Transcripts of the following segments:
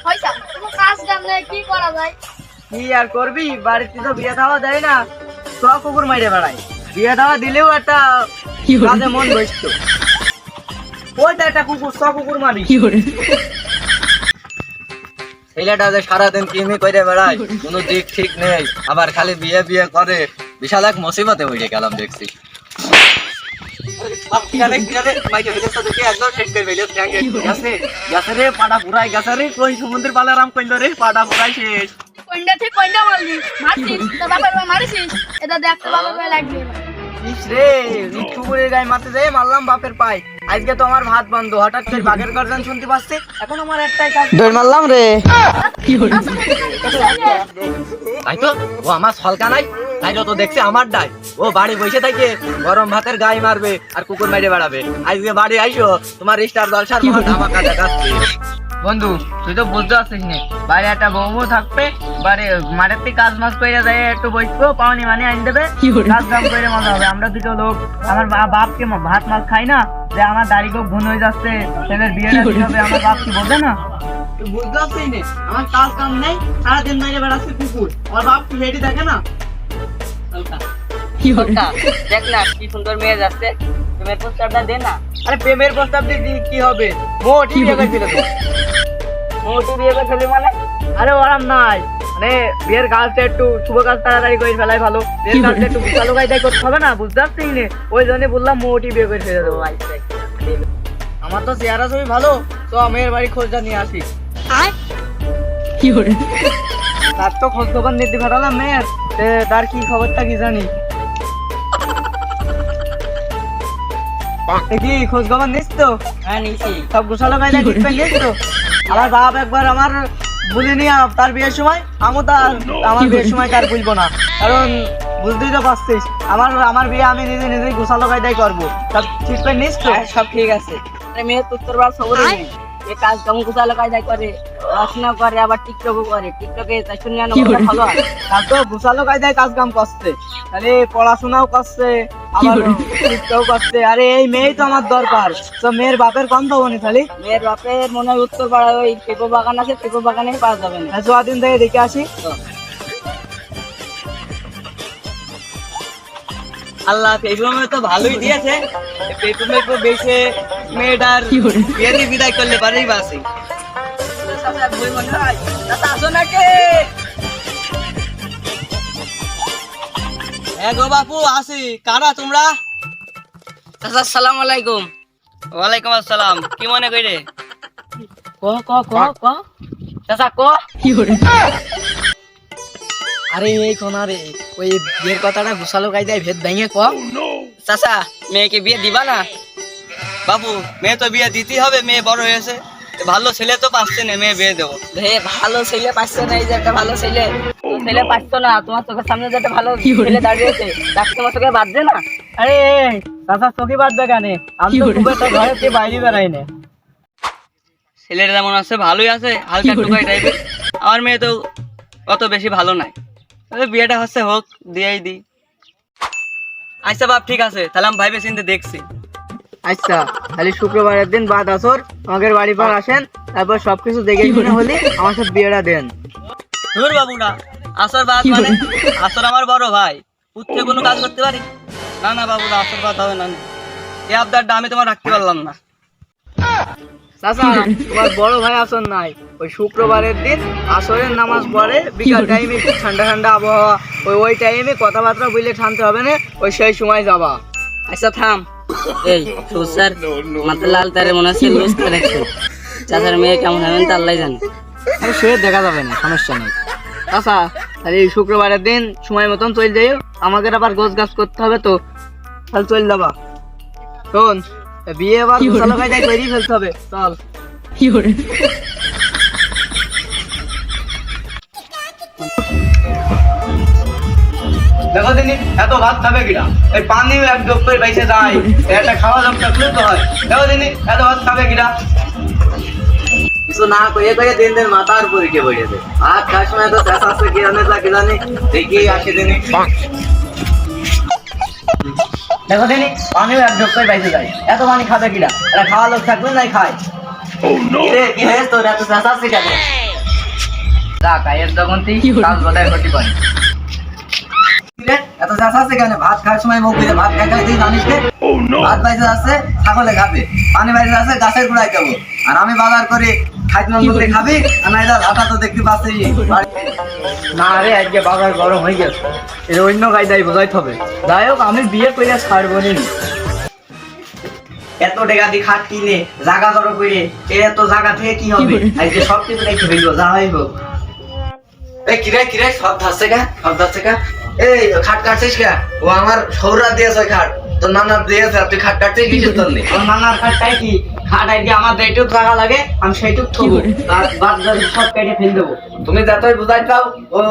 হইছা কোনো কাজ কাম নাই কি করা যায়? কি আর করবি, বাড়িতে তো বিয়ে দেওয়া দেয় না, সব কুকুর মাইরে বেড়াই। বিয়ে দেওয়া দিলেও একটা কাজে মন বসতো। ওইটা একটা কুকুর, সব কুকুর মারি। ছেলেটা যে সারাদিন কিমি করে বেড়ায়, কোনো দিক ঠিক নেই, আবার খালি বিয়ে বিয়ে করে, বিশাল এক মুসিবতে হয়ে গেলাম দেখছি। সমুদ্রের পালারাম কইল রে, পাটা পুরাই শেষ। কইন্ডা ঠিক কইন্ডা মারলি, মারছিস তো বাপের ভাই মারিছিস, এটা দেখতে বাপের ভাই লাগবে। ইস রে, কুকুরের গায়ে মারতে যাই মারলাম বাপের পাই। আজকে তো আমার ভাত বন্ধ, হঠাৎ করে বাঘের গর্জন শুনতে পাচ্ছি, এখন আমার একটাই কাজ, দৌড় মারলাম রে। তাই তো ও আমার সলকা নাই, তাই তো দেখছি আমার ডাই, ও বাড়ি বসে থাকে গরম ভাতের গায়ে মারবে আর কুকুর মাইরে বেড়াবে। আজকে বাড়ি আইসো, তোমার স্টার জলসার ধামাকা দেখাচ্ছি। বন্ধু তুই তো বুঝতে পারছিস না, বাইরে একটা বৌমু থাকবে, বাড়ি মাঠের থেকে কাজ মাছ করে যায়, একটু বসবো, পাওনি মানে আইন দেবে, কাজ কাম করে মজা হবে। আমরা দুটো লোক, আমার বাপকে ভাত মাছ খাই না, যে আমার দাড়ি খুব ঘন হয়ে যাচ্ছে, ছেলের বিয়েটা কি হবে, আমার বাপ কি বোঝে না? তুই বুঝতে পারছিস না, আমার কাজ কাম নেই, সারাদিন বাইরে বেড়াচ্ছে কুকুর, আমার বাপ কি হেঁটে থাকে না? দেখ না কি সুন্দর মেয়ে যাচ্ছে, প্রেমের প্রস্তাবটা দে না। আরে প্রেমের প্রস্তাব দিয়ে কি হবে, মোটি বিয়ে করেছিল তো। মোটি বিয়ে করেছিল মানে? আরে ওরম নাই, মানে বিয়ের কাজটা একটু শুভ কাজ তাড়াতাড়ি করে ফেলাই ভালো, বিয়ের কাজটা একটু বিশাল গাইদাই করতে হবে না, বুঝতে পারছিস না? ওই জন্য বললাম মোটি বিয়ে করে ফেলে দেবো। আমার তো চেহারা ছবি ভালো, তো মেয়ের বাড়ি খোঁজটা নিয়ে আসি। তার তো খোঁজ খবর নিতে পাঠালাম মেয়ের, তার কি খবরটা কি জানি। কি খোঁজ খবর নিস তো? হ্যাঁ নিছি, সব গোছালো কায়দা ঠিক করে নিস তো? আমার বাপ একবার আমার বলিনি তার বিয়ের সময়, আমি তার আমার বিয়ের সময় তার বলবো না, কারণ বুঝতেই তো পারছিস আমার বিয়ে আমি নিজে নিজেই গোছালো কায়দাই করবো। সব ঠিক করে নিস তো? সব ঠিক আছে। মেয়ে তো তোর বাপ সবরে নেই, এই কাজ কেমন গোছালো কায়দাই করে, পড়াশোনা করে, আবার টিকটকও করে, টিকটকে ভালো হয়, তার তো গোছালো কায়দায় কাজ কাম করছে, তাহলে পড়াশোনাও করছে, আবার টিকটক করছে। আরে এই মেয়েই তো আমার দরকার। তো মেয়ের বাপের কম পাবো নি, খালি মেয়ের বাপের মনে হয় উত্তর পাড়ায় ওই পেঁপো বাগান আছে, পেঁপো বাগানে পাওয়া যাবে না। দিন থেকে দেখে আসি। আল্লাহ পেঁপো তো ভালোই দিয়েছে, পেঁপো মেপো বেছে মেয়েটার বিয়ে দিয়ে বিদায় করলে পারেই বাসি। বাপু আসি, কারা তোমরা? আসসালামু আলাইকুম। ওয়ালাইকুম আসসালাম। কি মনে করে? আরে এই কোন রে, ওই বিয়ের কথাটা ঘুষালো কায়দায় ভেদ ভেঙে ক। চাচা মেয়েকে বিয়ে দিবা না? বাবু মেয়ে তো বিয়ে দিতেই হবে, মেয়ে বড় হয়েছে, ভালো ছেলে তো পাচ্ছে না, মেয়ে বিয়ে দেবো। ভালো ছেলে পাচ্ছে না, এই যে একটা ভালো ছেলে পাচ্ছ না, তোমার চোখের সামনে যে একটা ভালো ছেলে দাঁড়িয়েছে, তাকে তোমার চোখে বাঁধবে না? আরে চাচা চোখে বাঁধবে কেন? আমি তো ঘরে থেকে বাইরে বেড়াই না। ছেলেটা যেমন আছে ভালোই আছে, হালকা টুকাই টাইপের, আমার মেয়ে তো অত বেশি ভালো নাই, বিয়েটা হচ্ছে হোক, দিয়েই দি। আচ্ছা বাপ ঠিক আছে, তাহলে আমি ভাইবে চিন্তে দেখছি। আচ্ছা তাহলে শুক্রবারের দিন বাদ আসর আমাদের বাড়ি পর আসেন, তারপর সবকিছু দেখে শুনে হলে আমার সাথে বিয়েটা দেন। ধুর বাবুরা, আসর বাদ মানে? আসর আমার বড় ভাই, উঠতে কোনো কাজ করতে পারি না? না বাবুরা, আসর বাদ হবে না, এই আবদারটা আমি তোমার রাখতে পারলাম না। চাচা তোমার বড় ভাই আসর নাই, ওই শুক্রবারের দিন আসরের নামাজ পড়ে বিকাল টাইমে, ঠান্ডা ঠান্ডা আবহাওয়া, ওই টাইমে কথাবার্তা বললে শান্ত হবে না, ওই সেই সময় যাবা। আচ্ছা থাম, এই সুসার মাথা লাল তারে মনে হচ্ছে লুজ কানেকশন, চাচার মেয়ে কেমন হবেন তা আল্লাহ জানে। আরে সে দেখা যাবে না, সমস্যা নেই। আচ্ছা তাহলে এই শুক্রবারের দিন সময় মতন চলে যাই, আমাদের আবার গোছ গাছ করতে হবে তো, তাহলে চলে যাবা। শোন বিয়ে আবার গোছালো কায়দায় তৈরি ফেলতে হবে, চল। দেখো দিনি এত ভাত খাবে কিনা, এই পানিও এক যোগ করে বাইসে যায়, একটা খাওয়া দাওয়া থাকলে তো হয়। দেখো দিনি এত ভাত খাবে কিনা, কিছু না কয়ে কয়ে দিন দিন মাথার উপরে কে বইয়েছে। আর খাওয়ার সময় তো চেষ্টা আছে কি জানে তা কি জানি, দেখি আসে দিনি। দেখো দিনি পানিও এক যোগ করে বাইসে যায়, এত পানি খাবে কিনা, এটা খাওয়া লোক থাকলে নাই খায়। কি হয়েছে তোর এত চেঁচাচ্ছিস কেন? যা কায়ের যখন তুই কাজ বোধহয় ঘটি পারি। এত চেঁচাচ্ছে কেন? ভাত খাওয়ার সময় মুখ দিয়ে ভাত খাই তুই জানিস কে? ভাত বাইরে যাচ্ছে ছাগলে খাবে, পানি বাইরে যাচ্ছে গাছের গোড়ায় খাবো, আর আমি বাজার করে খাইতে মন করতে খাবি, আর না এটা ভাতা তো দেখতে পাচ্ছি। না রে, আজকে বাবার গরম হয়ে গেছে, এর অন্য কায়দায় বোঝাইতে হবে। যাই হোক, আমি বিয়ে করে ছাড়বো নি। এত টাকা দিয়ে খাট কিনে জায়গা জড়ো করে এত জায়গা থেকে কি হবে? আজকে সব কিছু দেখতে হইব, যা হইব। এই কিরে সব ধাচ্ছে কা এই খাট কাটছিস কে? ও আমার সৌরা দিয়েছে ওই খাট, তোর নানার দিয়েছে, তুই খাট কাটছিস কিসের জন্য? আমার নানার খাটটাই কি খাট আইডি আমার যেটুক জায়গা লাগে আমি সেইটুক থবো, আর বাদ বাকি সব কেটে ফেল দেবো। তুমি যতই বুঝাই দাও ও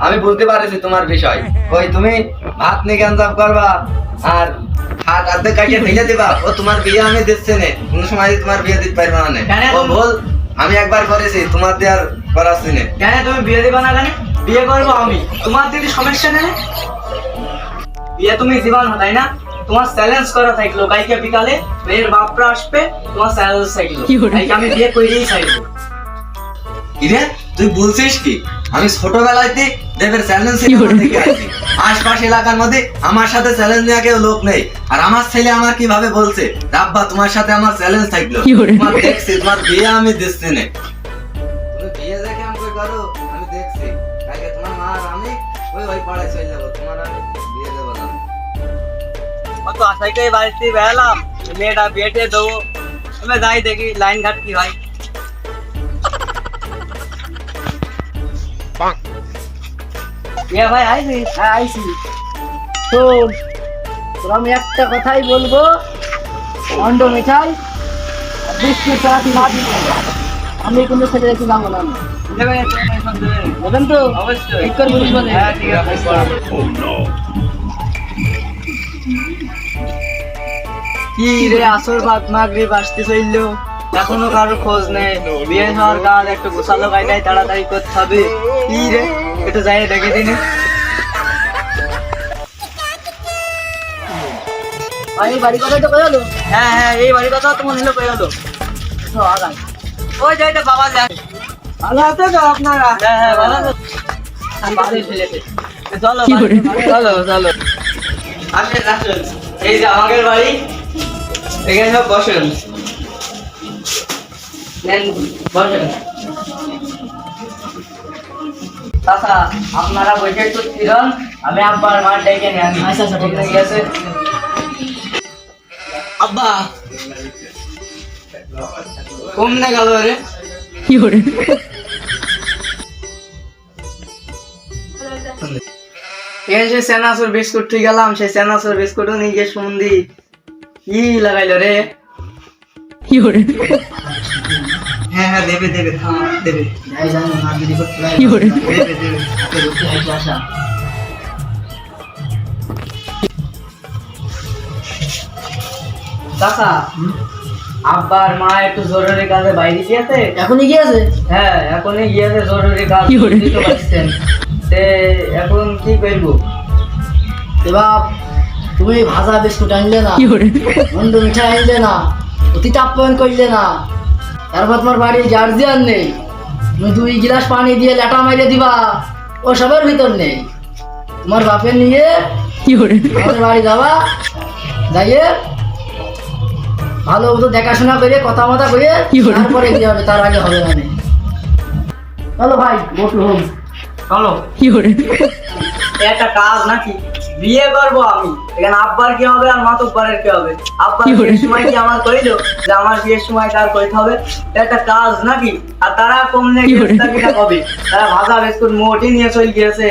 আমি বুঝতে পারছি তোমার বিষয়। ওই তুমি ভাত নিয়ে গঞ্জাম করবা আর হাত আধে কাটিয়ে ফেলে দিবা, ও তোমার বিয়ে আমি দিচ্ছে না, কোনো সময় তোমার বিয়ে দিতে পারবে না। ও বল আমি একবার করেছি, তোমার দিয়ে আর করাচ্ছি না। কেন তুমি বিয়ে দিবা না? কেন বিয়ে করবো আমি? তোমার দিদি সমস্যা নেই, বিয়ে তুমি দিবা না তাই না? তোমার চ্যালেঞ্জ করা থাকলো, কালকে বিকালে মেয়ের বাপরা আসবে, তোমার চ্যালেঞ্জ থাকলো, কালকে আমি বিয়ে করেই চাইবো। কিরে তুই বলছিস কি? আমি ছোটবেলাতে দেবের চ্যালেঞ্জ থেকে আসছি, আশপাশ এলাকার মধ্যে আমার সাথে চ্যালেঞ্জ নেওয়া কেউ লোক নেই, আর আমার ছেলে আমার কিভাবে বলছে রাব্বা তোমার সাথে আমার চ্যালেঞ্জ থাকলো, তোমার দেখছি তোমার বিয়ে আমি দিচ্ছি না। তুমি বিয়ে দেখে আমাকে করো, আমি দেখছি কালকে তোমার মা আর আমি ওই পাড়ায় চলে যাবো, তোমার আর বিয়ে দেবো না। অত আশাই করে বাড়িতে বেড়ালাম, মেয়েটা বিয়েটে দেবো, আমি যাই দেখি লাইন ঘাট কি হয়। ভাই আইসি? হ্যাঁ আইসি। তো তোর আমি একটা কথাই বলবো, অন্ড মিঠাই বিস্কুট ছাড়া তুই ভাত দিবি না। আমি কিন্তু ছেলে রেখে যাবো না। বলেন তো? অবশ্যই ঠিক করে বলিস বলে। হ্যাঁ ঠিক আছে। কি রে, আসর বাদ মাগরিব আসতে চললো, এখনো কারো খোঁজ নেই। বিয়ে হওয়ার কাজ একটু গোছালো কায়দায় তাড়াতাড়ি করতে হবে। কি রে, একটু যাই দেখে দিন। এই বাড়ির কথা তো কয়ে হলো? হ্যাঁ হ্যাঁ, এই বাড়ির কথা তো মনে হলো কয়ে হলো। ওই যাইতে বাবা যায়। ভালো আছে তো আপনারা? হ্যাঁ হ্যাঁ ভালো আছে। চলো চলো চলো, আসেন আসেন, এই যে আমাদের বাড়ি, এখানে সব বসেন, বসেন। চাচা আপনারা বসে একটু ছিলেন, আমি আব্বার মার ডেকে নিয়ে আমি। আচ্ছা আচ্ছা ঠিক আছে। আব্বা কমনে গেল রে? কি করে? সেই সেনাসুর বিস্কুট ঠিক গেলাম, সেই সেনাসুর বিস্কুটও নিয়ে গিয়ে সুন্দি কি লাগাইলো রে? কি করে? হ্যাঁ হ্যাঁ দেবে দেবে, দেবে। কি করে? দেবে দেবে। চাচা আব্বার মা একটু জরুরি কাজে বাইরে গিয়েছে। এখনই গিয়েছে? হ্যাঁ এখনই গিয়েছে, জরুরি কাজ বুঝতে পারছেন। এখন কি করবো? বাপ তুমি ভাজা বিস্কুট আনলে না, মন্দ মিঠাই আনলে না, অতিথি আপ্যায়ন করলে না, তারপর তোমার বাড়ির গার্জিয়ান নেই, তুমি 2 গ্লাস পানি দিয়ে লেটা মাইরে দিবা, ও সবের ভিতর নেই। তোমার বাপের নিয়ে আমাদের বাড়ি যাবা, যাইয়ে ভালো মতো দেখাশোনা করে কথা মতা করে তারপরে কি হবে, তার আগে হবে না। চলো ভাই বসু হোক, চলো। একটা কাজ নাকি, বিয়ে করবো আমি, এখানে আব্বার কি হবে আর মাতব্বরের কি হবে? আব্বার বিয়ের সময় কি আমার কইলো যে আমার বিয়ের সময় তার কইতে হবে? একটা কাজ নাকি? আর তারা কমনে গিয়ে হবে, তারা ভাজা বিস্কুট মোটি নিয়ে চলে গিয়েছে।